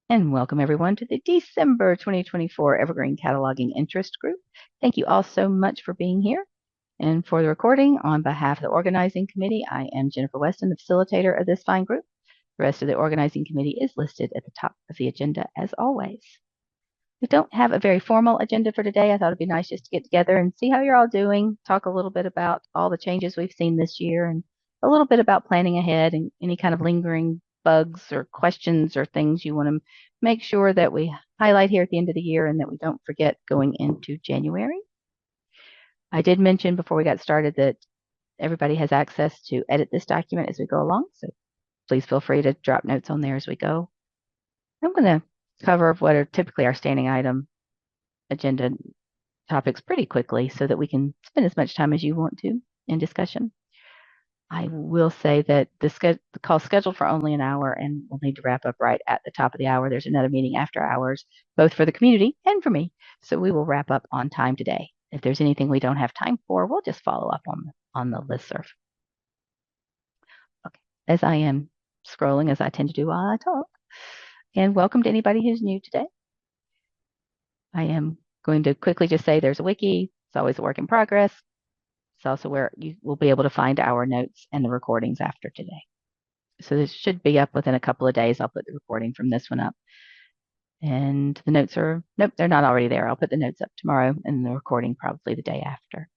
And welcome everyone to the December 2024 Evergreen Cataloging Interest Group. Thank you all so much for being here. And for the recording, on behalf of the organizing committee, I am Jennifer Weston, the facilitator of this fine group. The rest of the organizing committee is listed at the top of the agenda as always. We don't have a very formal agenda for today. I thought it'd be nice just to get together and see how you're all doing, talk a little bit about all the changes we've seen this year, and a little bit about planning ahead and any kind of lingering bugs or questions or things you want to make sure that we highlight here at the end of the year and that we don't forget going into January. I did mention before we got started that everybody has access to edit this document as we go along, so please feel free to drop notes on there as we go. I'm going to cover what are typically our standing item agenda topics pretty quickly so that we can spend as much time as you want to in discussion. I will say that the call is scheduled for only an hour, and we'll need to wrap up right at the top of the hour. There's another meeting after hours, both for the community and for me, so we will wrap up on time today. If there's anything we don't have time for, we'll just follow up on the listserv. Okay, as I am scrolling, as I tend to do while I talk, and welcome to anybody who's new today. I am going to quickly just say there's a wiki. It's always a work in progress. It's also where you will be able to find our notes and the recordings after today. So this should be up within a couple of days. I'll put the recording from this one up. And the notes are, nope, they're not already there. I'll put the notes up tomorrow and the recording probably the day after.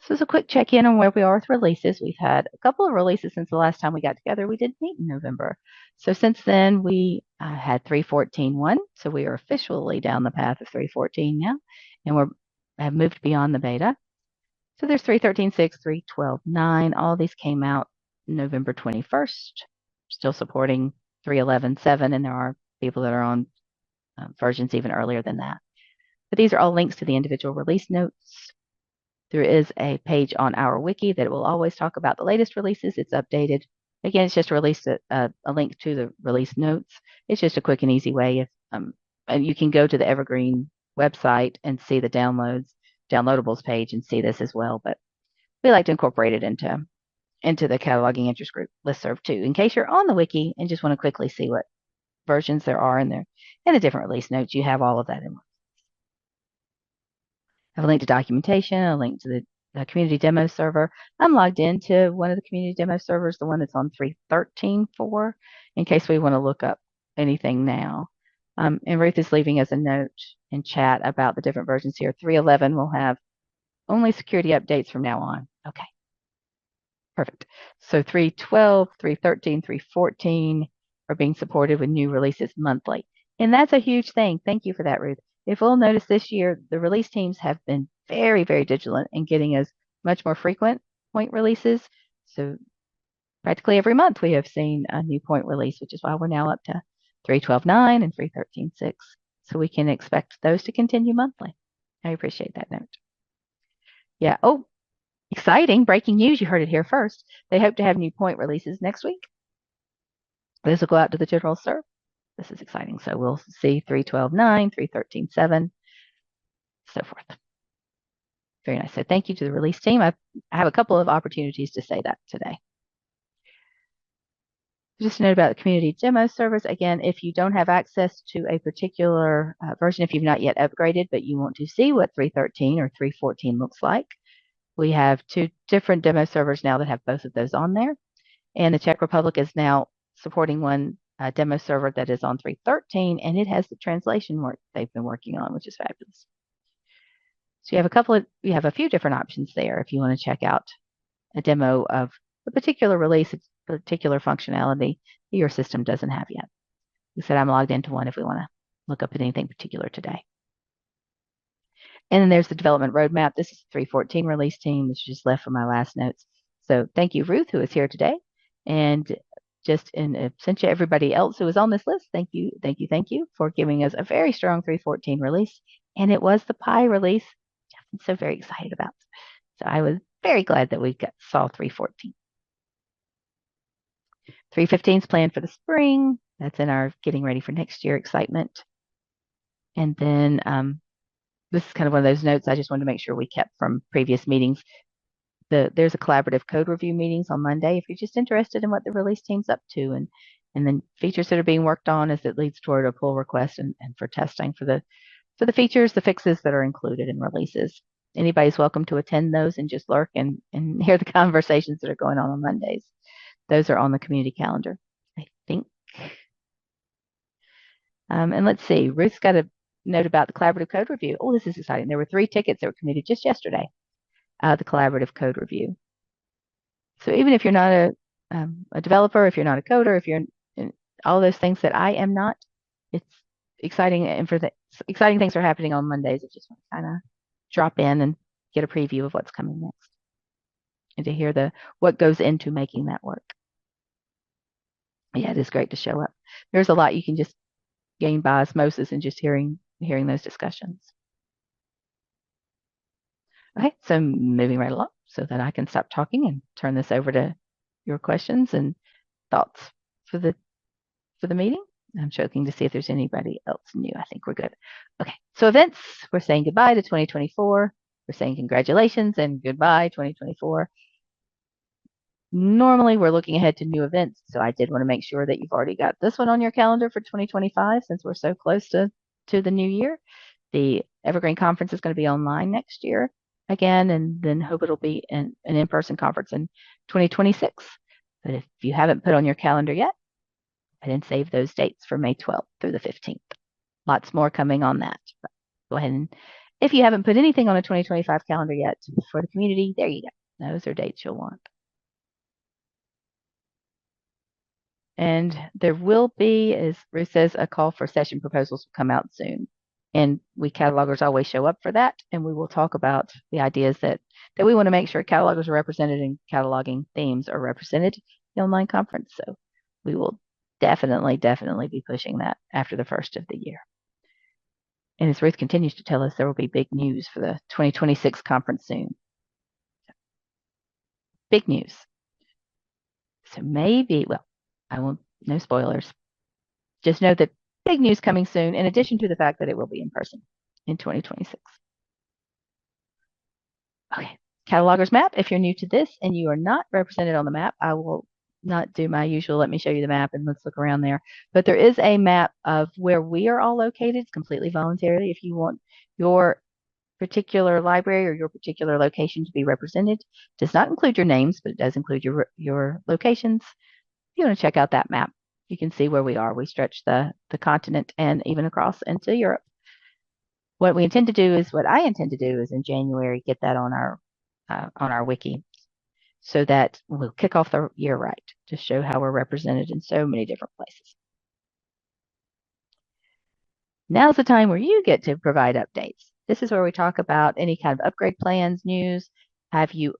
So it's a quick check-in on where we are with releases. We've had a couple of releases since the last time we got together. We did meet in November. So since then, we had 3.14.1. So we are officially down the path of 3.14 now. And have moved beyond the beta. So there's 3.13.6, 3.12.9. All these came out November 21st. Still supporting 3.11.7, and there are people that are on versions even earlier than that. But these are all links to the individual release notes. There is a page on our wiki that will always talk about the latest releases. It's updated. Again, it's just a link to the release notes. It's just a quick and easy way. And you can go to the Evergreen website and see the downloadables page and see this as well. But we like to incorporate it into the cataloging interest group listserv too, in case you're on the wiki and just want to quickly see what versions there are in there and the different release notes. You have all of that in one. I have a link to documentation, a link to the community demo server. I'm logged into one of the community demo servers, the one that's on 3.13.4, in case we want to look up anything now. And Ruth is leaving us a note in chat about the different versions here. 3.11 will have only security updates from now on. Okay. Perfect. So 3.12, 3.13, 3.14 are being supported with new releases monthly. And that's a huge thing. Thank you for that, Ruth. If we'll notice this year, the release teams have been very, very vigilant in getting us much more frequent point releases. So practically every month we have seen a new point release, which is why we're now up to 3.12.9 and 3.13.6. So we can expect those to continue monthly. I appreciate that note. Yeah. Oh, exciting breaking news. You heard it here first. They hope to have new point releases next week. This will go out to the general serve. This is exciting. So we'll see 3.12.9, 3.13.7, so forth. Very nice. So thank you to the release team. I have a couple of opportunities to say that today. Just a note about the community demo servers. Again, if you don't have access to a particular version, if you've not yet upgraded, but you want to see what 3.13 or 3.14 looks like, we have two different demo servers now that have both of those on there. And the Czech Republic is now supporting one demo server that is on 3.13, and it has the translation work they've been working on, which is fabulous. So you have a few different options there if you want to check out a demo of a particular release, a particular functionality that your system doesn't have yet. We said I'm logged into one if we want to look up at anything particular today. And then there's the development roadmap. This is the 3.14 release team, which just left for my last notes. So thank you, Ruth, who is here today. And just in absentia, everybody else who is on this list, thank you for giving us a very strong 3.14 release. And it was the Pi release, which I'm so very excited about. So I was very glad that we saw 3.14. 3.15 is planned for the spring. That's in our getting ready for next year excitement. And then this is kind of one of those notes I just wanted to make sure we kept from previous meetings. There's a collaborative code review meetings on Monday if you're just interested in what the release team's up to and and then features that are being worked on as it leads toward a pull request and for testing for the features, the fixes that are included in releases. Anybody's welcome to attend those and just lurk and hear the conversations that are going on Mondays. Those are on the community calendar, I think. And let's see, Ruth's got a note about the collaborative code review. Oh, this is exciting. There were 3 tickets that were committed just yesterday, the collaborative code review. So even if you're not a developer, if you're not a coder, if you're in all those things that I am not, it's exciting. And exciting things are happening on Mondays. I just want to kind of drop in and get a preview of what's coming next and to hear what goes into making that work. Yeah, it is great to show up. There's a lot you can just gain by osmosis and just hearing those discussions. Okay, so moving right along so that I can stop talking and turn this over to your questions and thoughts for the meeting. I'm checking to see if there's anybody else new. I think we're good. Okay, so events, we're saying goodbye to 2024. We're saying congratulations and goodbye 2024. Normally, we're looking ahead to new events, so I did want to make sure that you've already got this one on your calendar for 2025 since we're so close to the new year. The Evergreen conference is going to be online next year again, and then hope it'll be an in-person conference in 2026. But if you haven't put on your calendar yet, I didn't save those dates for May 12th through the 15th. Lots more coming on that. But go ahead and if you haven't put anything on a 2025 calendar yet for the community, there you go. Those are dates you'll want. And there will be, as Ruth says, a call for session proposals will come out soon. And we catalogers always show up for that. And we will talk about the ideas that we want to make sure catalogers are represented and cataloging themes are represented in the online conference. So we will definitely be pushing that after the first of the year. And as Ruth continues to tell us, there will be big news for the 2026 conference soon. Big news. So maybe, well, I won't, no spoilers. Just know that big news coming soon, in addition to the fact that it will be in person in 2026. Okay, catalogers map. If you're new to this and you are not represented on the map, I will not do my usual, let me show you the map and let's look around there. But there is a map of where we are all located. It's completely voluntarily. If you want your particular library or your particular location to be represented, it does not include your names, but it does include your locations. If you want to check out that map, you can see where we are. We stretch the continent and even across into Europe. What I intend to do is in January get that on our wiki, so that we'll kick off the year right to show how we're represented in so many different places. Now's the time where you get to provide updates. This is where we talk about any kind of upgrade plans, news. Have you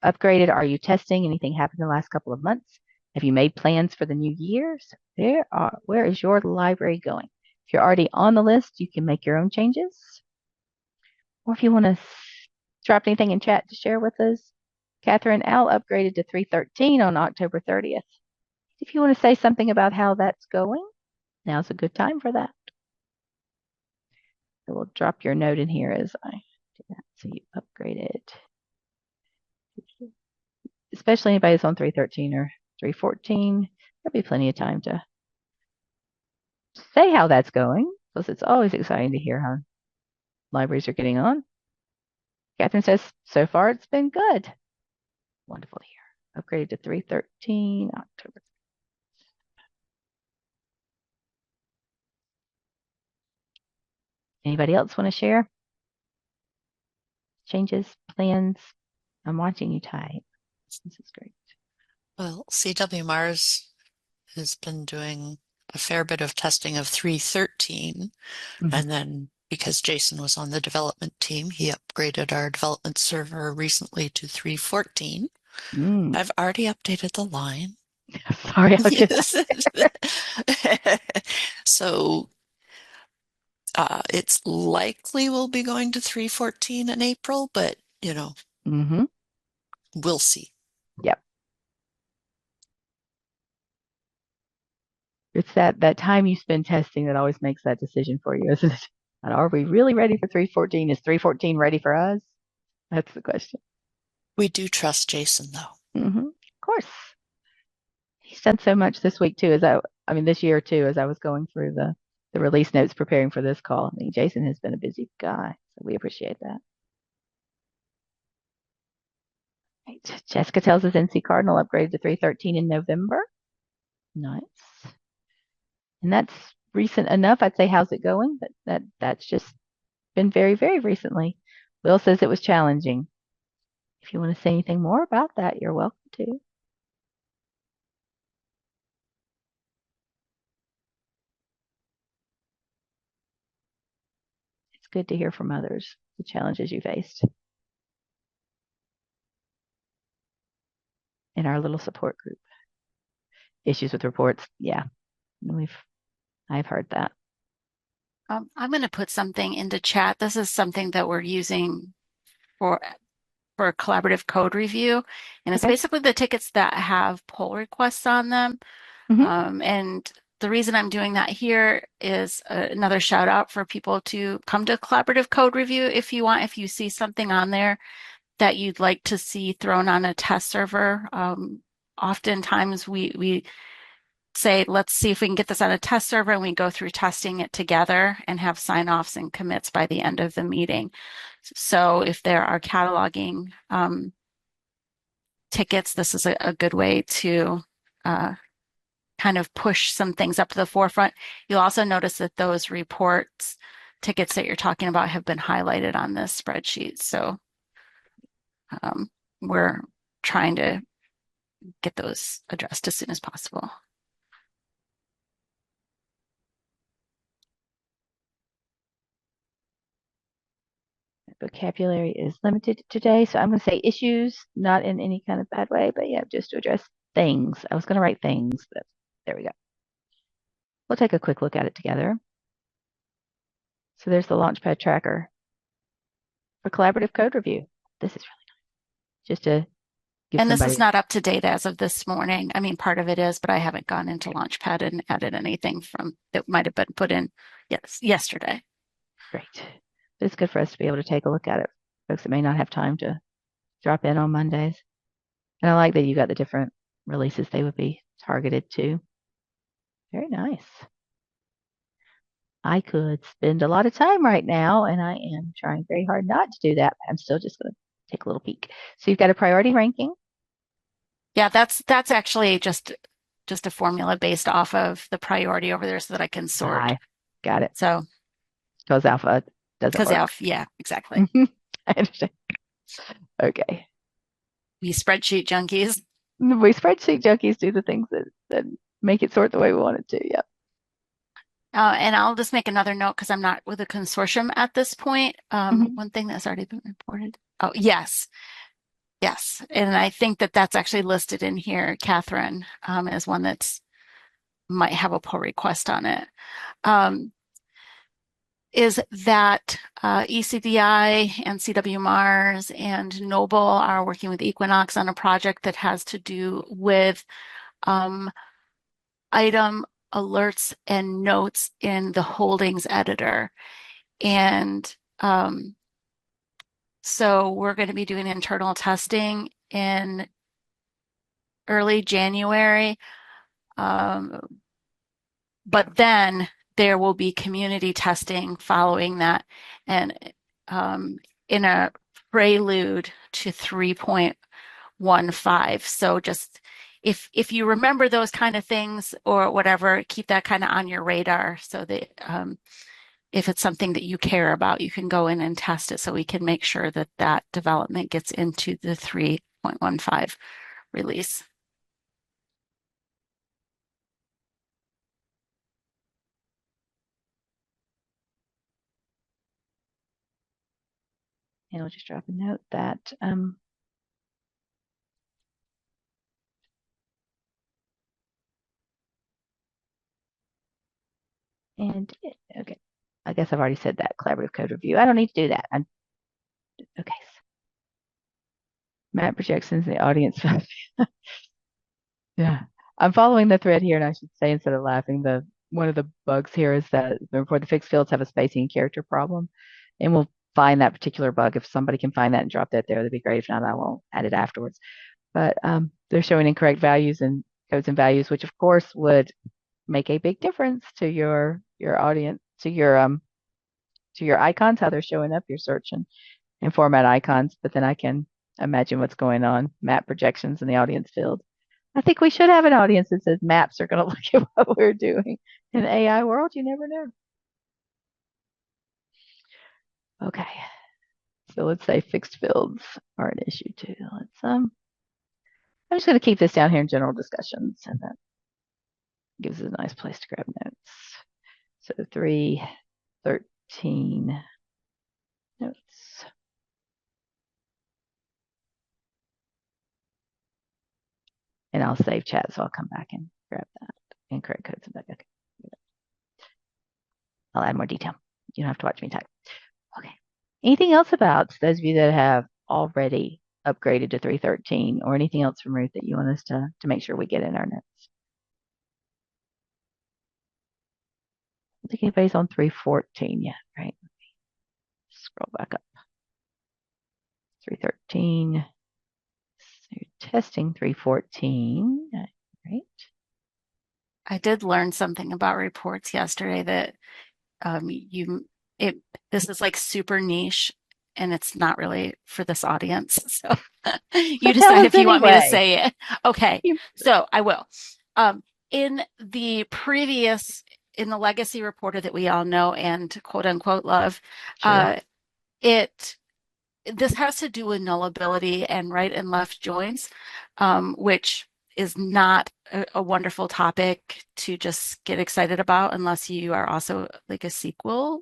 upgraded? Are you testing? Anything happened in the last couple of months? Have you made plans for the new year? So where is your library going? If you're already on the list, you can make your own changes. Or if you want to drop anything in chat to share with us, Catherine Al upgraded to 313 on October 30th. If you want to say something about how that's going, now's a good time for that. So we'll drop your note in here as I do that. So you upgraded. Especially anybody that's on 313 or 314, there'll be plenty of time to say how that's going, because it's always exciting to hear how libraries are getting on. Catherine says, so far it's been good. Wonderful to hear. Upgraded to 313 October. Anybody else want to share? Changes, plans? I'm watching you type. This is great. Well, CW Mars has been doing a fair bit of testing of 313. And then because Jason was on the development team, he upgraded our development server recently to 314. I've already updated the line. Sorry, I'll get So it's likely we'll be going to 314 in April, but we'll see. Yep. It's that time you spend testing that always makes that decision for you, isn't it? Are we really ready for 314? Is 314 ready for us? That's the question. We do trust Jason, though. Of course. He's done so much this week, too. I mean, this year too, as I was going through the release notes preparing for this call. I mean, Jason has been a busy guy, so we appreciate that. Right. Jessica tells us NC Cardinal upgraded to 313 in November. Nice. And that's recent enough. I'd say, how's it going? But that's just been very, very recently. Will says it was challenging. If you want to say anything more about that, you're welcome to. It's good to hear from others the challenges you faced in our little support group. Issues with reports. Yeah, I've heard that. I'm going to put something into chat. This is something that we're using for for collaborative code review, and it's Okay. basically the tickets that have pull requests on them. Mm-hmm. And the reason I'm doing that here is another shout out for people to come to collaborative code review if you want, if you see something on there that you'd like to see thrown on a test server. Oftentimes we say, let's see if we can get this on a test server, and we go through testing it together and have sign-offs and commits by the end of the meeting. So if there are cataloging tickets, this is a good way to kind of push some things up to the forefront. You'll also notice that those reports, tickets that you're talking about have been highlighted on this spreadsheet. So we're trying to get those addressed as soon as possible. Vocabulary is limited today, so I'm going to say issues, not in any kind of bad way, but yeah, just to address things. I was going to write things, but there we go. We'll take a quick look at it together. So there's the Launchpad tracker for collaborative code review. This is really nice. Just to give And this somebody. is not up to date as of this morning. I mean, part of it is, but I haven't gone into Launchpad and added anything from that might have been put in yesterday. Great. But it's good for us to be able to take a look at it. Folks that may not have time to drop in on Mondays. And I like that you got the different releases they would be targeted to. Very nice. I could spend a lot of time right now, and I am trying very hard not to do that. But I'm still just going to take a little peek. So you've got a priority ranking. Yeah, that's actually just a formula based off of the priority over there so that I can sort. I got it. So Because alpha doesn't because work. Alpha, yeah, exactly. I understand. Okay. We spreadsheet junkies. We spreadsheet junkies do the things that make it sort the way we want it to. Yep. And I'll just make another note because I'm not with a consortium at this point. One thing that's already been reported. Oh, yes. Yes. And I think that that's actually listed in here, Catherine, as one that's might have a pull request on it. Is that ECDI and CW Mars and Noble are working with Equinox on a project that has to do with item alerts and notes in the holdings editor. And so we're going to be doing internal testing in early January. But then there will be community testing following that, and in a prelude to 3.15. So just if you remember those kind of things or whatever, keep that kind of on your radar so that if it's something that you care about, you can go in and test it so we can make sure that that development gets into the 3.15 release. And I'll just drop a note that okay. I guess I've already said that collaborative code review. I don't need to do that. Okay. Matt projections in the audience. Yeah. I'm following the thread here, and I should say, instead of laughing, one of the bugs here is that before the fixed fields have a spacing and character problem, and we'll find that particular bug. If somebody can find that and drop that there, that'd be great. If not, I won't add it afterwards. But they're showing incorrect values and codes and values, which of course would make a big difference to your audience, to your icons, how they're showing up, your search and format icons. But then I can imagine what's going on, map projections in the audience field. I think we should have an audience that says maps are going to look at what we're doing. In the AI world, you never know. Okay, so let's say fixed fields are an issue too. I'm just going to keep this down here in general discussions, and that gives us a nice place to grab notes. So 313 notes. And I'll save chat, so I'll come back and grab that and correct codes and back. Okay. I'll add more detail. You don't have to watch me type. Okay. Anything else about those of you that have already upgraded to 313 or anything else from Ruth that you want us to make sure we get in our notes? I don't think anybody's on 314 yet, right? Scroll back up. 313. So you're testing 314. Right. I did learn something about reports yesterday that this is like super niche and it's not really for this audience. So you decide if you want me to say it. Okay, so I will. In the legacy reporter that we all know and quote unquote love, Sure. this has to do with nullability and right and left joins, which is not a wonderful topic to just get excited about unless you are also like a SQL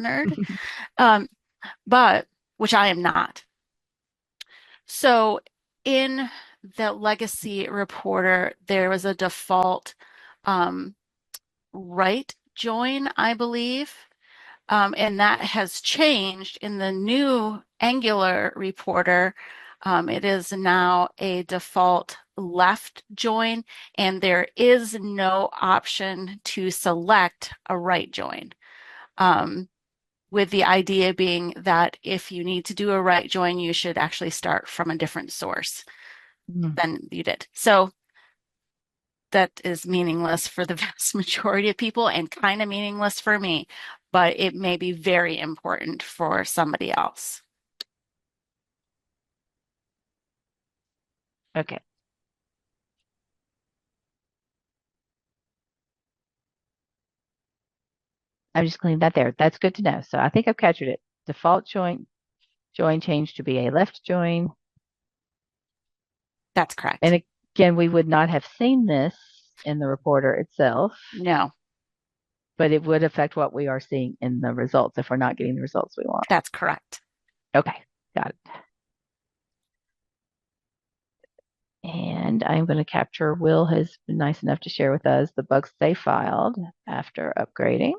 nerd, but which I am not. So in the legacy reporter, there was a default right join, I believe. And that has changed in the new Angular reporter. It is now a default left join, and there is no option to select a right join. With the idea being that if you need to do a right join, you should actually start from a different source than you did. So that is meaningless for the vast majority of people and kind of meaningless for me, but it may be very important for somebody else. Okay. I'm just cleaning that there. That's good to know. So I think I've captured it. Default join changed to be a left join. That's correct. And again, we would not have seen this in the reporter itself. No. But it would affect what we are seeing in the results if we're not getting the results we want. That's correct. Okay, got it. And I'm going to capture, Will has been nice enough to share with us the bugs they filed after upgrading.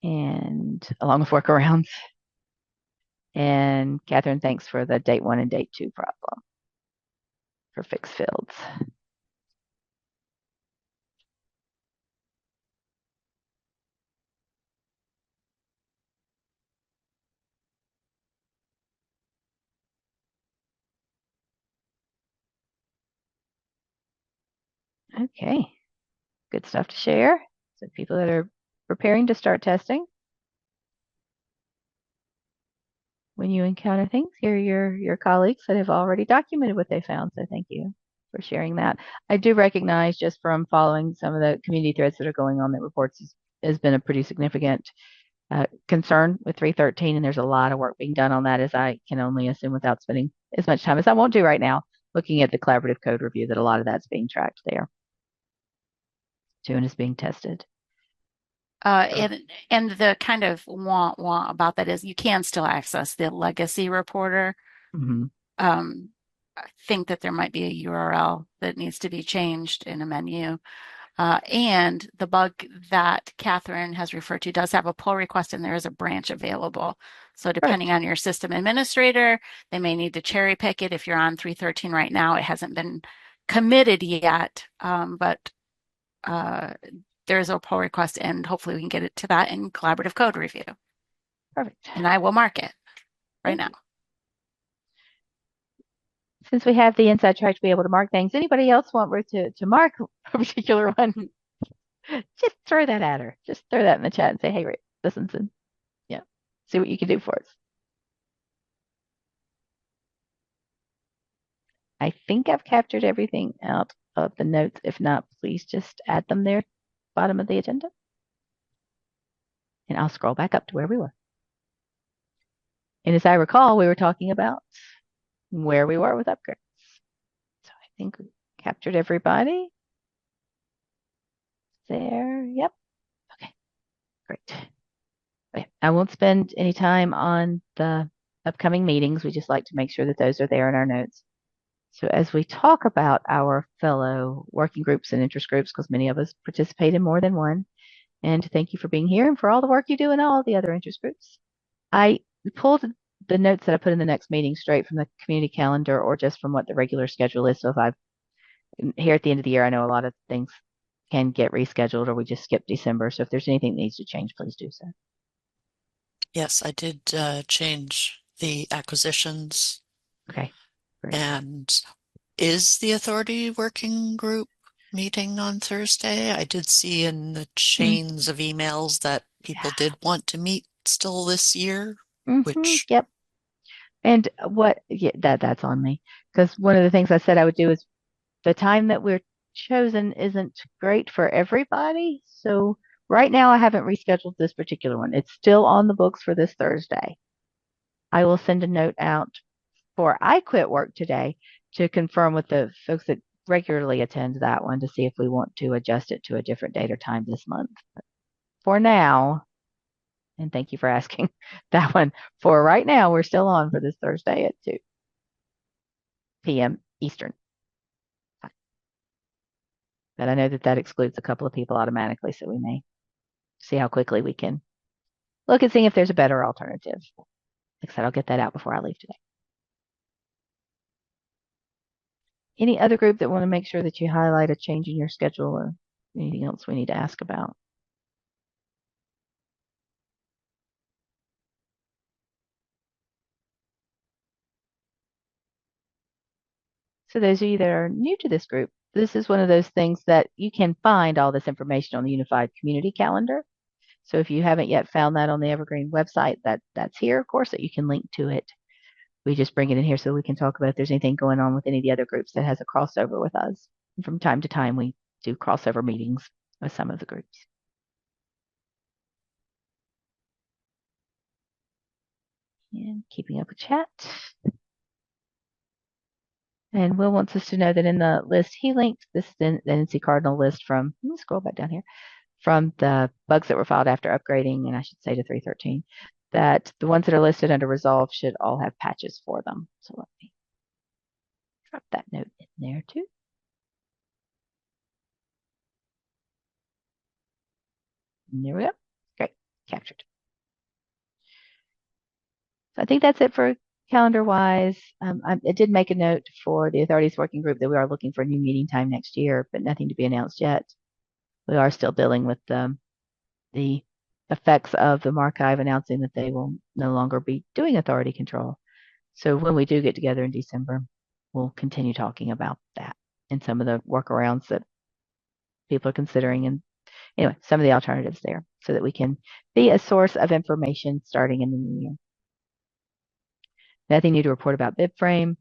And along with workarounds. And Catherine, thanks for the date 1 and date 2 problem for fixed fields. Okay, good stuff to share. So people that are preparing to start testing, when you encounter things, here are your colleagues that have already documented what they found. So thank you for sharing that. I do recognize just from following some of the community threads that are going on that reports has been a pretty significant concern with 313, and there's a lot of work being done on that, as I can only assume without spending as much time as I won't do right now looking at the collaborative code review, that a lot of that's being tracked there too and is being tested. And the kind of wah about that is you can still access the legacy reporter. Mm-hmm. I think that there might be a URL that needs to be changed in a menu. And the bug that Catherine has referred to does have a pull request and there is a branch available. So depending on your system administrator, they may need to cherry pick it. If you're on 313 right now, it hasn't been committed yet, but there's a pull request and hopefully we can get it to that in collaborative code review. Perfect. And I will mark it right now. Since we have the inside track to be able to mark things, anybody else want Ruth to mark a particular one? Just throw that at her. Just throw that in the chat and say, hey, Ruth, listen to, yeah, see what you can do for us. I think I've captured everything out of the notes. If not, please just add them there, bottom of the agenda. And I'll scroll back up to where we were. And as I recall, we were talking about where we were with upgrades. So I think we captured everybody. There, yep. Okay, great. Okay. I won't spend any time on the upcoming meetings. We just like to make sure that those are there in our notes. So as we talk about our fellow working groups and interest groups, because many of us participate in more than one, and thank you for being here and for all the work you do in all the other interest groups. I pulled the notes that I put in the next meeting straight from the community calendar or just from what the regular schedule is. So if I've here at the end of the year, I know a lot of things can get rescheduled or we just skip December. So if there's anything that needs to change, please do so. Yes, I did change the acquisitions. Okay. Great. And is the authority working group meeting on Thursday? I did see in the chains of emails that people did want to meet still this year, which Yep. And that's on me. Because one of the things I said I would do is the time that we're chosen isn't great for everybody. So right now I haven't rescheduled this particular one. It's still on the books for this Thursday. I will send a note out for I quit work today to confirm with the folks that regularly attend that one to see if we want to adjust it to a different date or time this month. But for now, and thank you for asking that one, for right now, we're still on for this Thursday at 2 p.m. Eastern. But I know that excludes a couple of people automatically, so we may see how quickly we can look at seeing if there's a better alternative. Like I said, I'll get that out before I leave today. Any other group that want to make sure that you highlight a change in your schedule or anything else we need to ask about? So those of you that are new to this group, this is one of those things that you can find all this information on the Unified Community Calendar. So if you haven't yet found that on the Evergreen website, that's here, of course, that you can link to it. We just bring it in here so we can talk about if there's anything going on with any of the other groups that has a crossover with us. And from time to time, we do crossover meetings with some of the groups. And keeping up with chat. And Will wants us to know that in the list he linked, this is the NC Cardinal list from, let me scroll back down here, from the bugs that were filed after upgrading, and I should say to 3.13, that the ones that are listed under resolve should all have patches for them. So let me drop that note in there too. And there we go. Great, captured. So I think that's it for calendar-wise. I did make a note for the authorities working group that we are looking for a new meeting time next year, but nothing to be announced yet. We are still dealing with the effects of the Marchive announcing that they will no longer be doing authority control. So when we do get together in December, we'll continue talking about that and some of the workarounds that people are considering and anyway, some of the alternatives there so that we can be a source of information starting in the new year. Nothing new to report about BibFrame.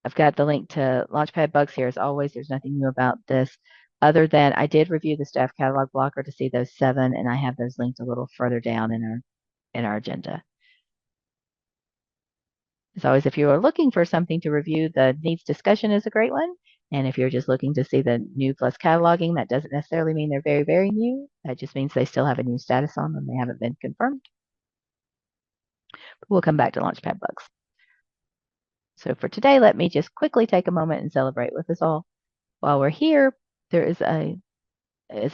I've got the link to Launchpad bugs here as always. There's nothing new about this other than I did review the staff catalog blocker to see those 7, and I have those linked a little further down in our agenda. As always, if you are looking for something to review, the needs discussion is a great one. And if you're just looking to see the new plus cataloging, that doesn't necessarily mean they're very, very new. That just means they still have a new status on them. They haven't been confirmed. But we'll come back to Launchpad bugs. So for today, let me just quickly take a moment and celebrate with us all. While we're here, there is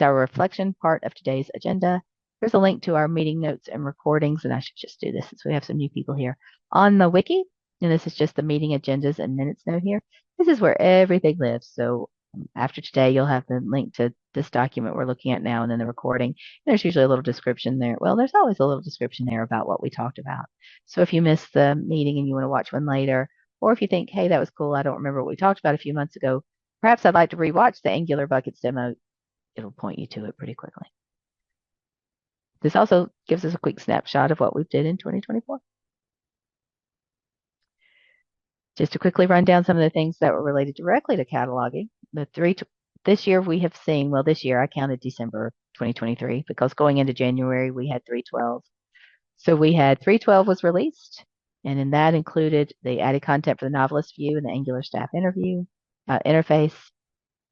our reflection part of today's agenda. There's a link to our meeting notes and recordings, and I should just do this since we have some new people here on the wiki. And this is just the meeting agendas and minutes note here. This is where everything lives. So After today, you'll have the link to this document we're looking at now and then the recording. And there's usually a little description there. Well, there's always a little description there about what we talked about. So if you missed the meeting and you want to watch one later, or if you think, hey, that was cool, I don't remember what we talked about a few months ago, perhaps I'd like to rewatch the Angular Buckets demo, it'll point you to it pretty quickly. This also gives us a quick snapshot of what we did in 2024. Just to quickly run down some of the things that were related directly to cataloging. This year we have seen, well, this year I counted December 2023 because going into January we had 312. So we had 312 was released, and in that included the added content for the novelist view and the Angular staff interface.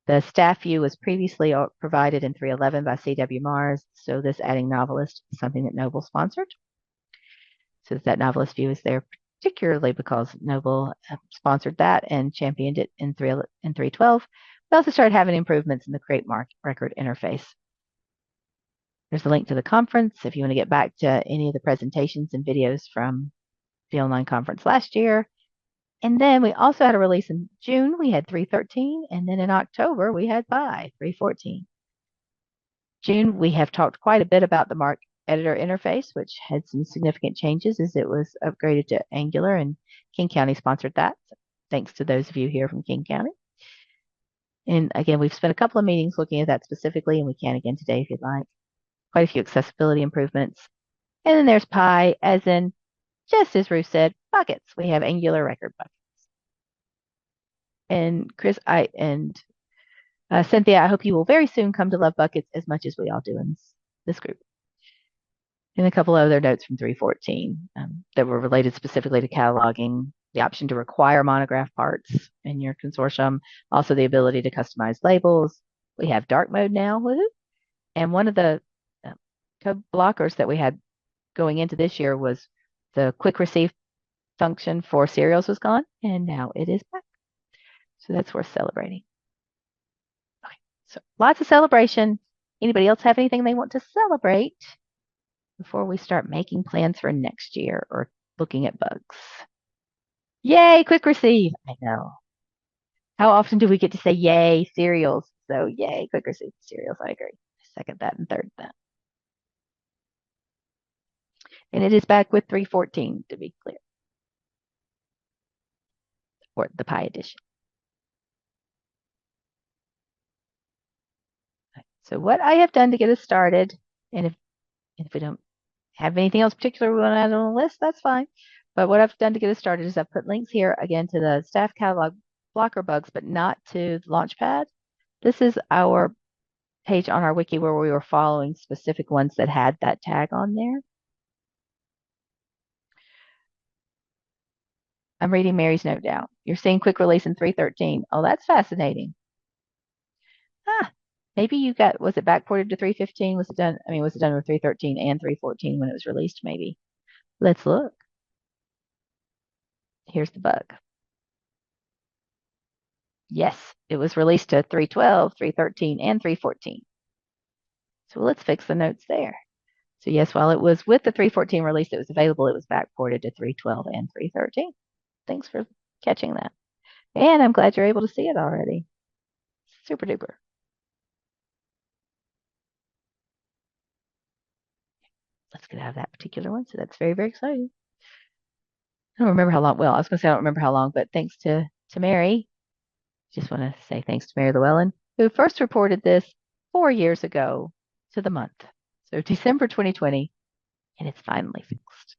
The staff view was previously provided in 311 by CW Mars, so this adding novelist is something that Noble sponsored. So that novelist view is there particularly because Noble sponsored that and championed it in 312. We also started having improvements in the Create Record interface. There's a link to the conference if you want to get back to any of the presentations and videos from the online conference last year. And then we also had a release in June. We had 313, and then in October we had 314. June, we have talked quite a bit about the Mark editor interface, which had some significant changes as it was upgraded to Angular, and King County sponsored that. So thanks to those of you here from King County. And again, we've spent a couple of meetings looking at that specifically, and we can again today if you'd like. Quite a few accessibility improvements. And then there's Pi, as in, just as Ruth said, buckets. We have Angular record buckets. And Chris, Cynthia, I hope you will very soon come to love buckets as much as we all do in this group. And a couple of other notes from 314 that were related specifically to cataloging, the option to require monograph parts in your consortium, also the ability to customize labels. We have dark mode now, woohoo! And one of the code blockers that we had going into this year was the quick receive function for serials was gone, and now it is back. So that's worth celebrating. Okay, so lots of celebration. Anybody else have anything they want to celebrate before we start making plans for next year or looking at bugs? Yay, quick receive. I know. How often do we get to say yay, serials? So yay, quick receive serials. I agree. Second that and third that. And it is back with 314, to be clear, or the Pi edition. So what I have done to get us started, and if we don't have anything else particular we want to add on the list, that's fine. But what I've done to get us started is I've put links here again to the staff catalog blocker bugs, but not to Launchpad. This is our page on our wiki where we were following specific ones that had that tag on there. I'm reading Mary's note down. You're seeing quick release in 313. Oh, that's fascinating. Maybe you got, was it backported to 315? Was it done with 313 and 314 when it was released, maybe? Let's look. Here's the bug. Yes, it was released to 312, 313, and 314. So let's fix the notes there. So yes, while it was with the 314 release that was available, it was backported to 312 and 313. Thanks for catching that. And I'm glad you're able to see it already. Super duper. Let's get out of that particular one. So that's very, very exciting. I don't remember how long. Well, I was going to say I don't remember how long, but thanks to Mary. Just want to say thanks to Mary Llewellyn, who first reported this 4 years ago to the month. So December 2020, and it's finally fixed.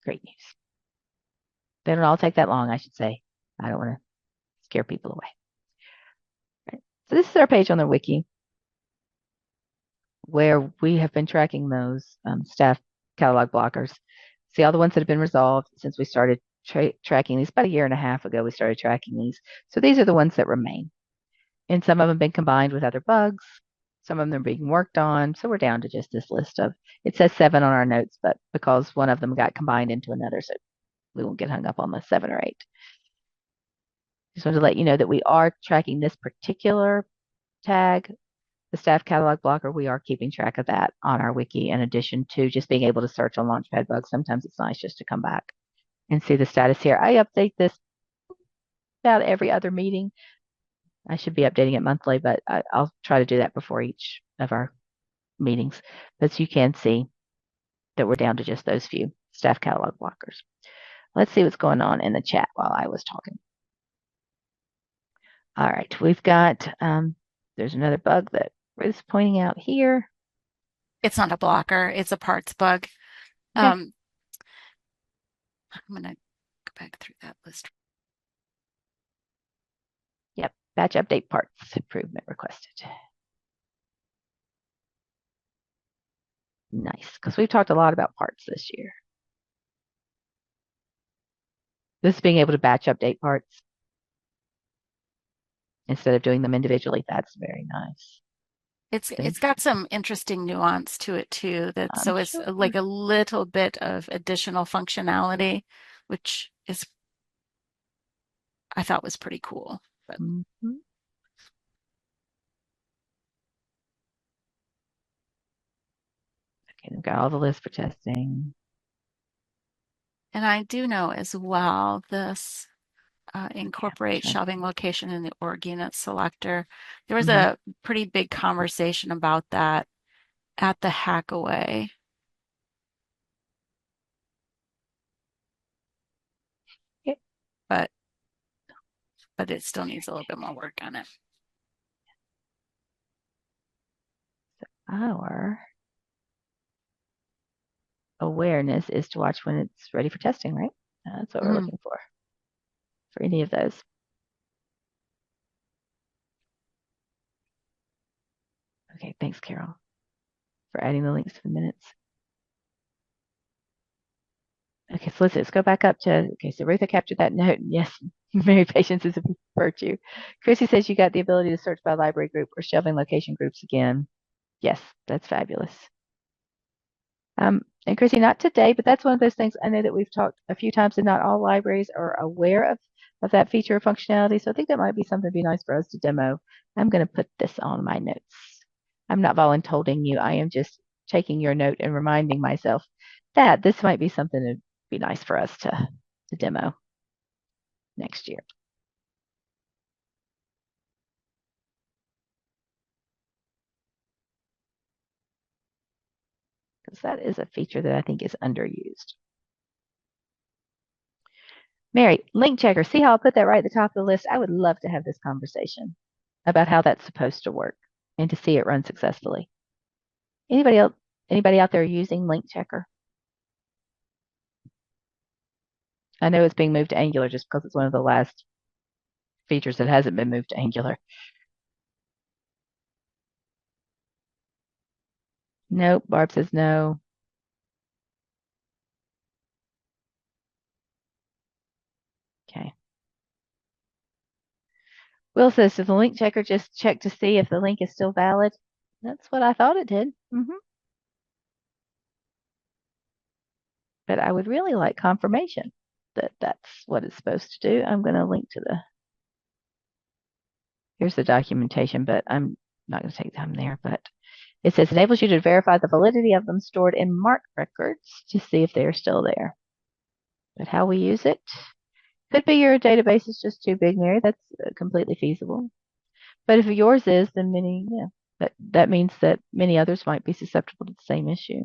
Great news. They don't all take that long, I should say. I don't want to scare people away. Right. So this is our page on the wiki where we have been tracking those staff catalog blockers. See all the ones that have been resolved since we started tracking these about a year and a half ago. We started tracking these. So these are the ones that remain. And some of them have been combined with other bugs. Some of them are being worked on. So we're down to just this list of, it says 7 on our notes, but because one of them got combined into another, so we won't get hung up on the 7 or 8. Just wanted to let you know that we are tracking this particular tag, the staff catalog blocker. We are keeping track of that on our wiki in addition to just being able to search on Launchpad bugs. Sometimes it's nice just to come back and see the status here. I update this about every other meeting. I should be updating it monthly, but I'll try to do that before each of our meetings. But you can see that we're down to just those few staff catalog blockers. Let's see what's going on in the chat while I was talking. All right, we've got, there's another bug that Ruth's pointing out here. It's not a blocker, it's a parts bug. Okay. I'm going to go back through that list. Yep, batch update parts improvement requested. Nice, because we've talked a lot about parts this year. This being able to batch update parts instead of doing them individually, that's very nice. It's got some interesting nuance to it too. So it's sure. like a little bit of additional functionality, which is I thought was pretty cool. But. Mm-hmm. Okay, we've got all the lists for testing. And I do know as well this incorporate shelving location in the org unit selector. There was a pretty big conversation about that at the Hackaway. Okay. But it still needs a little bit more work on it. So our awareness is to watch when it's ready for testing, right? That's what we're looking for any of those. Okay, thanks, Carol, for adding the links to the minutes. Okay, so let's go back up to, okay, so Rutha captured that note. Yes, Mary, patience is a virtue. Chrissy says you got the ability to search by library group or shelving location groups again. Yes, that's fabulous. And Chrissy, not today, but that's one of those things I know that we've talked a few times, and not all libraries are aware of that feature or functionality. So I think that might be something that'd be nice for us to demo. I'm going to put this on my notes. I'm not voluntolding you. I am just taking your note and reminding myself that this might be something that'd be nice for us to demo next year. Because that is a feature that I think is underused. Mary, link checker. See how I put that right at the top of the list? I would love to have this conversation about how that's supposed to work and to see it run successfully. Anybody else? Anybody out there using link checker? I know it's being moved to Angular just because it's one of the last features that hasn't been moved to Angular. Nope, Barb says no. Okay. Will says, does the link checker just check to see if the link is still valid? That's what I thought it did. But I would really like confirmation that that's what it's supposed to do. I'm going to link to here's the documentation, but I'm not going to take time there. But it says enables you to verify the validity of them stored in MARC records to see if they are still there. But how we use it could be your database is just too big, Mary. That's completely feasible. But if yours is, then that means that many others might be susceptible to the same issue.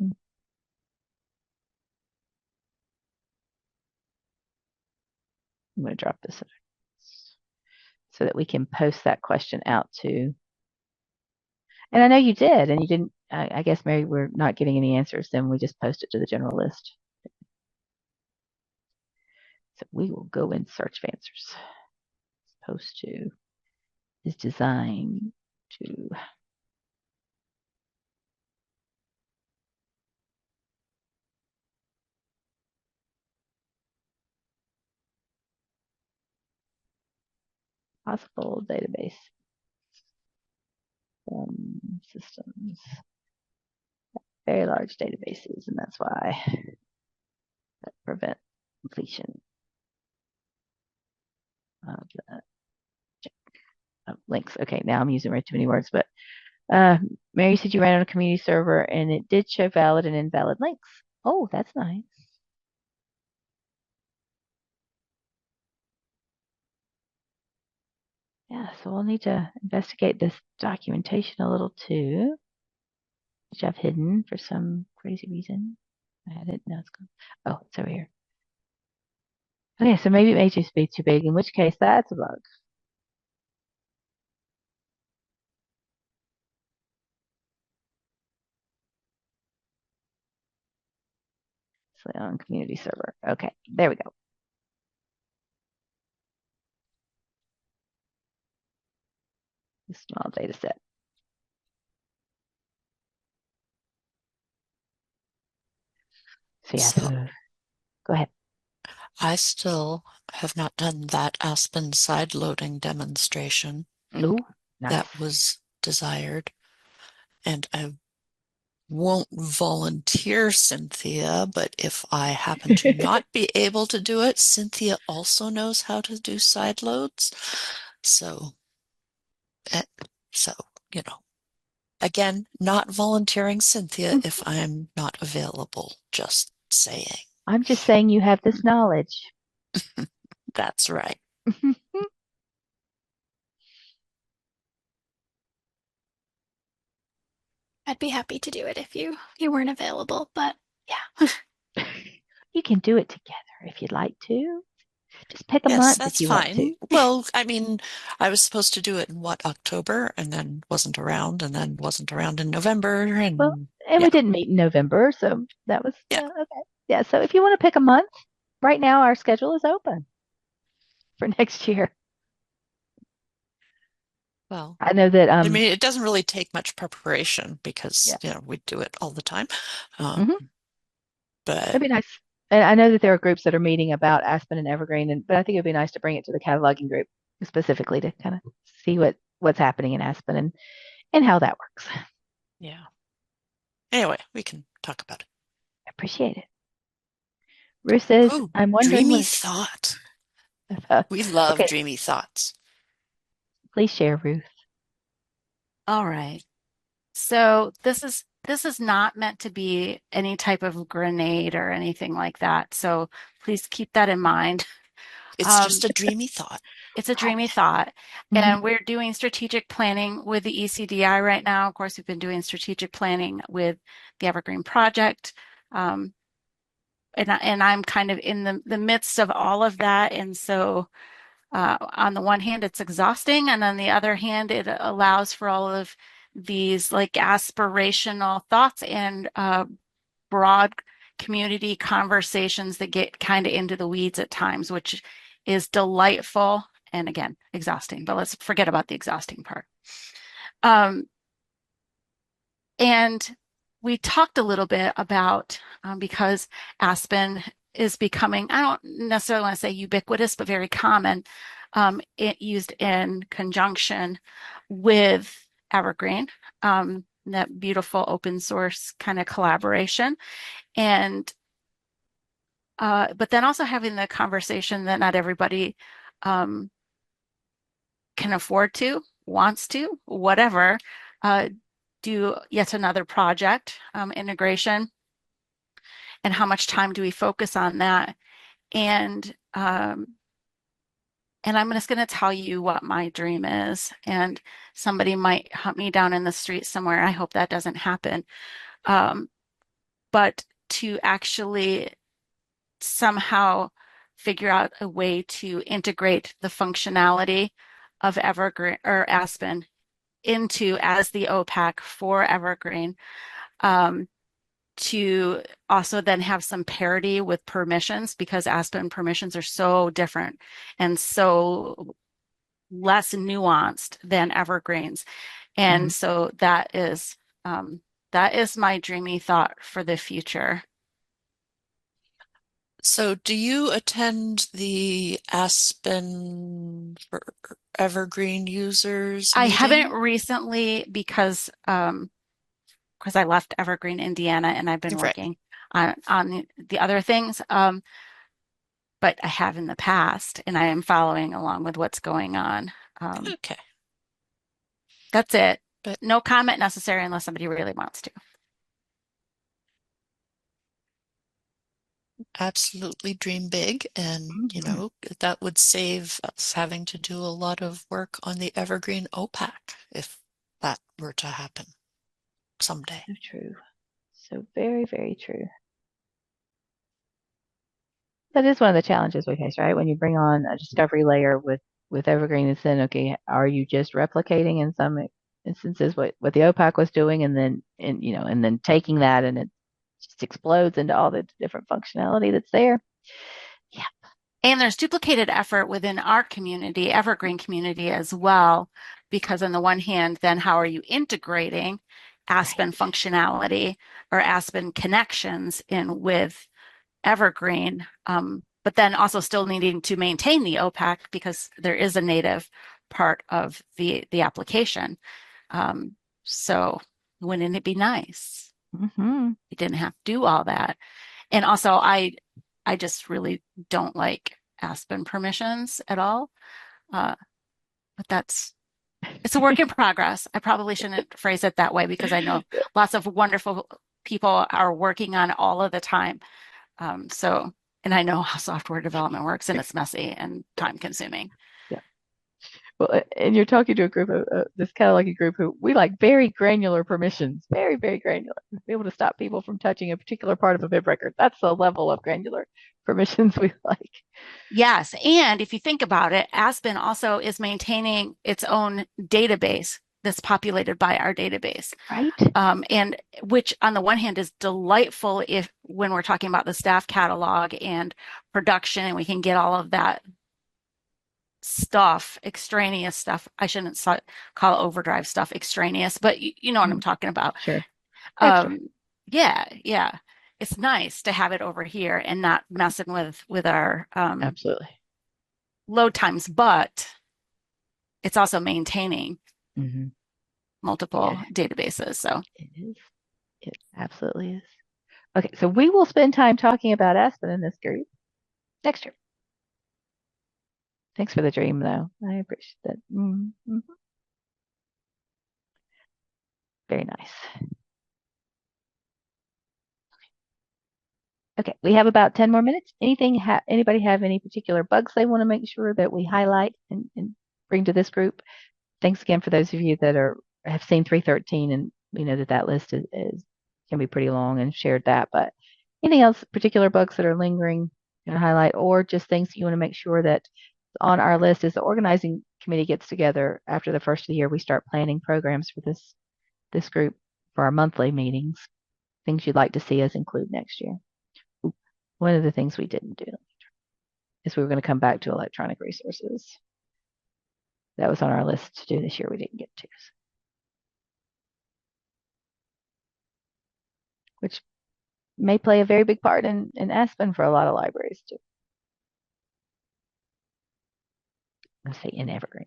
I'm going to drop this so that we can post that question out to. And I know you did, and you didn't. I guess, Mary, we're not getting any answers. Then we just post it to the general list. So we will go in search of answers. Post to is designed to possible database systems, very large databases, and that's why that prevent completion of the links. Okay, now I'm using way too many words, but Mary said you ran on a community server and it did show valid and invalid links. Oh, that's nice. Yeah, so we'll need to investigate this documentation a little too, which I've hidden for some crazy reason. I had it, now it's gone. Oh, it's over here. Okay, so maybe it may just be too big, in which case that's a bug. So on community server. Okay, there we go. A small data set. So yeah, So so go ahead. I still have not done that Aspen side loading demonstration Ooh, nice. that was desired. And I won't volunteer Cynthia, but if I happen to not be able to do it, Cynthia also knows how to do side loads. So, eh, so, you know, again, not volunteering Cynthia if I'm not available, just saying. I'm just saying you have this knowledge. That's right. I'd be happy to do it if you weren't available, but yeah. You can do it together if you'd like to. Just pick a Yes, month if that's you want to. fine. Well, I mean, I was supposed to do it in what, October, and then wasn't around, and then wasn't around in November, Well, and and yeah, we didn't meet in November, so that was yeah. okay. Yeah, so if you want to pick a month, right now our schedule is open for next year. Well, I know that I mean, it doesn't really take much preparation because, yeah. we do it all the time. Hmm. But It'd be nice. And I know that there are groups that are meeting about Aspen and Evergreen, but I think it'd be nice to bring it to the cataloging group specifically to kind of see what's happening in Aspen and how that works. I yeah. Anyway, we can talk about it. appreciate it. Ruth says, Oh, I'm wondering dreamy what thought. about, We love okay, dreamy thoughts. please share, Ruth. All right. So this is not meant to be any type of grenade or anything like that. So please keep that in mind. It's Um, just a dreamy thought. it's a dreamy Right. thought. Hmm. And we're doing strategic planning with the ECDI right now. Of course, we've been doing strategic planning with the Evergreen project. Um, and I'm kind of in the midst of all of that. And so on the one hand, it's exhausting, and on the other hand, it allows for all of these like aspirational thoughts and broad community conversations that get kind of into the weeds at times, which is delightful and again, exhausting. But let's forget about the exhausting part. Um, and we talked a little bit about because Aspen is becoming, I don't necessarily want to say ubiquitous, but very common, it used in conjunction with Evergreen, that beautiful open source kind of collaboration. And but then also having the conversation that not everybody um, can afford to, wants to, whatever, uh, do yet another project integration, and how much time do we focus on that? And and I'm just going to tell you what my dream is. And somebody might hunt me down in the street somewhere. I hope that doesn't happen. Um, but to actually somehow figure out a way to integrate the functionality of Evergreen or Aspen into as the OPAC for Evergreen, um, to also then have some parity with permissions because Aspen permissions are so different and so less nuanced than Evergreens. Hmm. And so that is my dreamy thought for the future. So, do you attend the Aspen for Evergreen users I haven't meeting? recently because I left Evergreen, Indiana, and I've been Right. working on the other things. But I have in the past, and I am following along with what's going on. Um, Okay. that's it. But No comment necessary unless somebody really wants to. absolutely dream big. And, that would save us having to do a lot of work on the Evergreen OPAC if that were to happen someday. So true. So very, very true. That is one of the challenges we face, right? When you bring on a discovery layer with Evergreen, it's then, okay, are you just replicating in some instances what the OPAC was doing, and then taking that and it just explodes into all the different functionality that's there. Yeah. And there's duplicated effort within our community, Evergreen community as well, because on the one hand, then how are you integrating Aspen functionality or Aspen connections in with Evergreen, but then also still needing to maintain the OPAC because there is a native part of the application. So wouldn't it be nice? Mm-hmm. You didn't have to do all that. And also, I just really don't like Aspen permissions at all. But it's a work in progress. I probably shouldn't phrase it that way because I know lots of wonderful people are working on it all of the time. And I know how software development works, and it's messy and time consuming. Yeah. Well, and you're talking to a group of this cataloging group who we like very granular permissions, very, very granular. Be able to stop people from touching a particular part of a bib record. That's the level of granular permissions we like. Yes. And if you think about it, Aspen also is maintaining its own database that's populated by our database. Right. And which on the one hand is delightful if when we're talking about the staff catalog and production, and we can get all of that stuff, extraneous stuff. I shouldn't call overdrive stuff extraneous, but you know what I'm talking about. Sure. Yeah. It's nice to have it over here and not messing with our absolutely load times, but it's also maintaining multiple databases. So it is. It absolutely is. Okay, so we will spend time talking about Aspen in this group next year. Thanks for the dream, though. I appreciate that. Mm-hmm. Very nice. Okay, we have about 10 more minutes. Anybody have any particular bugs they want to make sure that we highlight and bring to this group? Thanks again for those of you that have seen 313, and we know that list can be pretty long and shared that. But anything else, particular bugs that are lingering to highlight, or just things that you want to make sure that on our list as the organizing committee gets together after the first of the year, we start planning programs for this group for our monthly meetings. Things you'd like to see us include next year. One of the things we didn't do is we were going to come back to electronic resources. That was on our list to do this year. We didn't get to. Which may play a very big part in Aspen for a lot of libraries too. Let's say in Evergreen.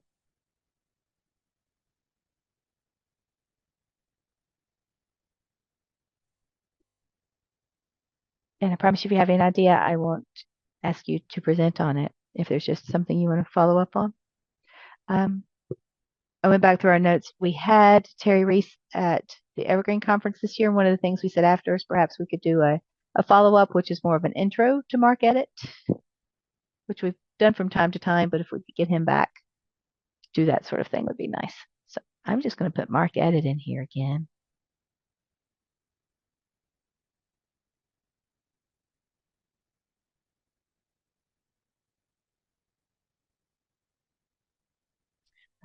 And I promise you, if you have any idea, I won't ask you to present on it if there's just something you want to follow up on. I went back through our notes. We had Terry Reese at the Evergreen conference this year, and one of the things we said after is perhaps we could do a follow-up, which is more of an intro to MarcEdit, which we've done from time to time, but if we could get him back to do that sort of thing would be nice. So I'm just going to put MarcEdit in here again.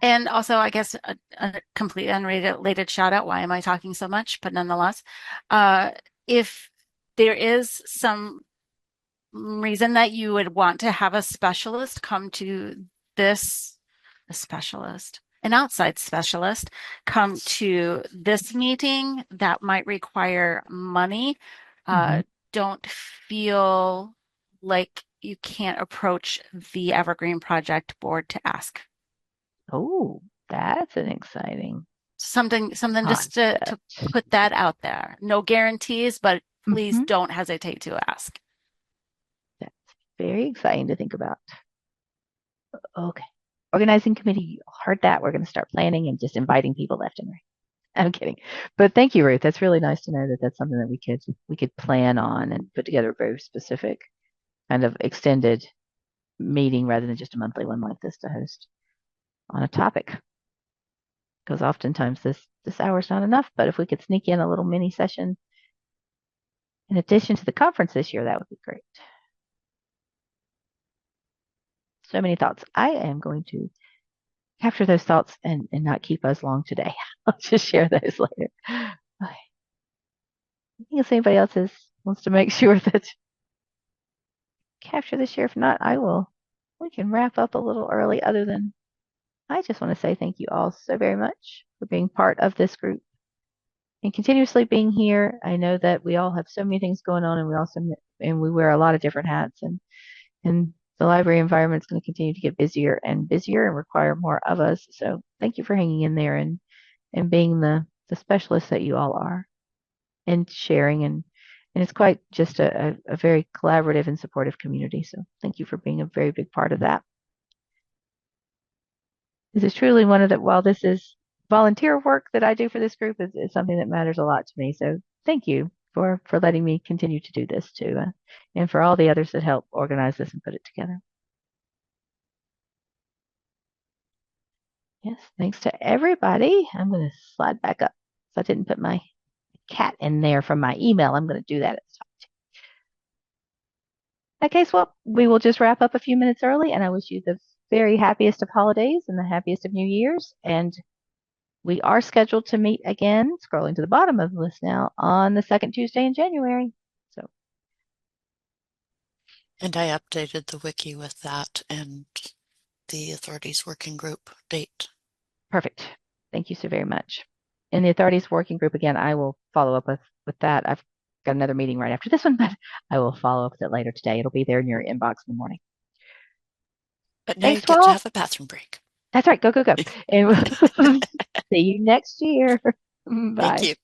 And also, I guess a completely unrelated shout out. Why am I talking so much? But nonetheless, if there is some reason that you would want to have a specialist come to an outside specialist come to this meeting that might require money, don't feel like you can't approach the Evergreen Project board to ask. Oh, that's an exciting something just to put that out there. No guarantees, but please don't hesitate to ask. That's very exciting to think about. Okay. Organizing committee, you heard that. We're going to start planning and just inviting people left and right. I'm kidding. But thank you, Ruth. That's really nice to know that that's something that we could plan on and put together a very specific kind of extended meeting rather than just a monthly one like this to host on a topic. Because oftentimes this hour's not enough, but if we could sneak in a little mini session in addition to the conference this year, that would be great. So many thoughts. I am going to capture those thoughts and not keep us long today. I'll just share those later. Okay. If anybody else wants to make sure that capture this year, if not, we can wrap up a little early other than I just want to say thank you all so very much for being part of this group and continuously being here. I know that we all have so many things going on and we wear a lot of different hats and the library environment is going to continue to get busier and busier and require more of us. So thank you for hanging in there and being the specialists that you all are and sharing and it's quite just a very collaborative and supportive community. So thank you for being a very big part of that. This is truly one of the, while this is volunteer work that I do for this group is something that matters a lot to me. So thank you for letting me continue to do this too. And for all the others that help organize this and put it together. Yes, thanks to everybody. I'm going to slide back up. So I didn't put my cat in there from my email. I'm going to do that at the top. In that case, well, we will just wrap up a few minutes early, and I wish you the very happiest of holidays and the happiest of New Year's. And we are scheduled to meet again, scrolling to the bottom of the list now, on the second Tuesday in January. So, And I updated the wiki with that and the authorities working group date. Perfect. Thank you so very much. In the authorities working group, again, I will follow up with that. I've got another meeting right after this one, but I will follow up with it later today. It'll be there in your inbox in the morning. But now Thanks, you get to all. have a bathroom break. That's right. Go, go, go. And we'll see you next year. Bye. Thank you.